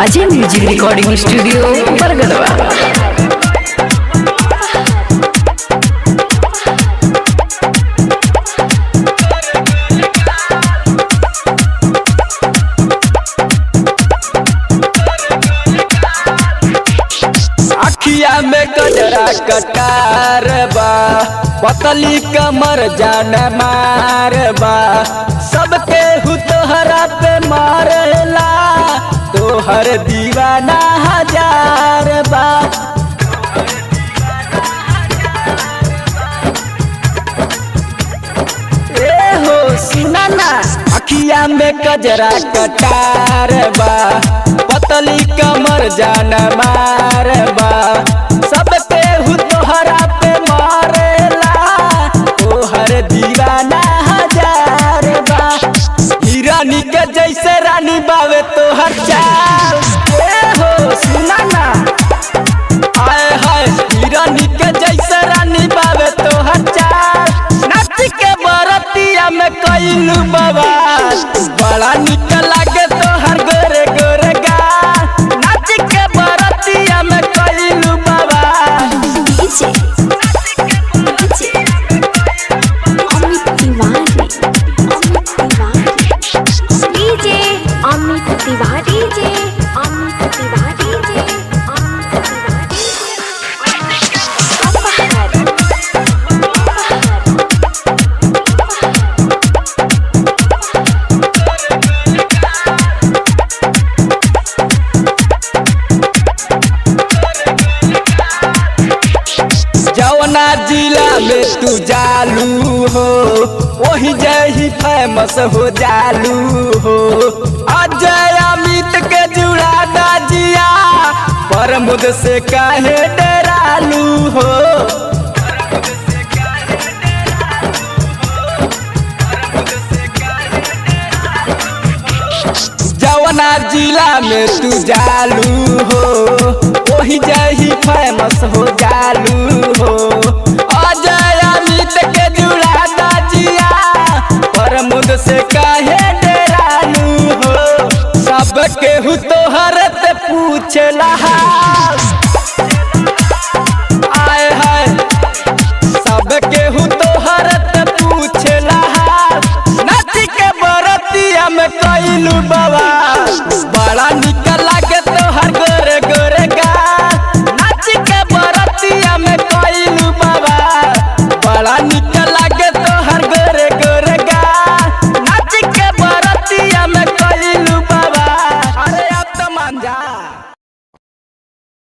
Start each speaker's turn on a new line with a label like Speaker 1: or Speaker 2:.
Speaker 1: Ajay music recording studio Bargadwa.
Speaker 2: अखिया में गजरा कटार बा, पतली कमर जान मार बा, सबके तोहरा पे मारेला, तोहर दीवाना हजार बा। ए हो सुना ना, अखिया में गजरा कटार बा, पतली कमर जान मार बा, सबके तोहरा पे मारेला, तोहर दीवाना हजार बा। हिरानी के जैसे रानी बावे तोहर चाल। ए हो सुना ना, आए हाय हिरानी के जैसे रानी बावे तोहर चाल। नाच के बरतिया में कइलू बवाल, बड़ा निक लागे तोहर गोरे गोरे गाल। नाच के बरतिया में कइलू बवाल। जवना जिला में तू जालू हो, वही जही फेमस हो जालू हो। अजय अमित के जुड़ा दाजिया, पर मुझसे काहे डरालू हो। जवना जिला में तू जालू हो, वही जही फेमस हो जालू हो।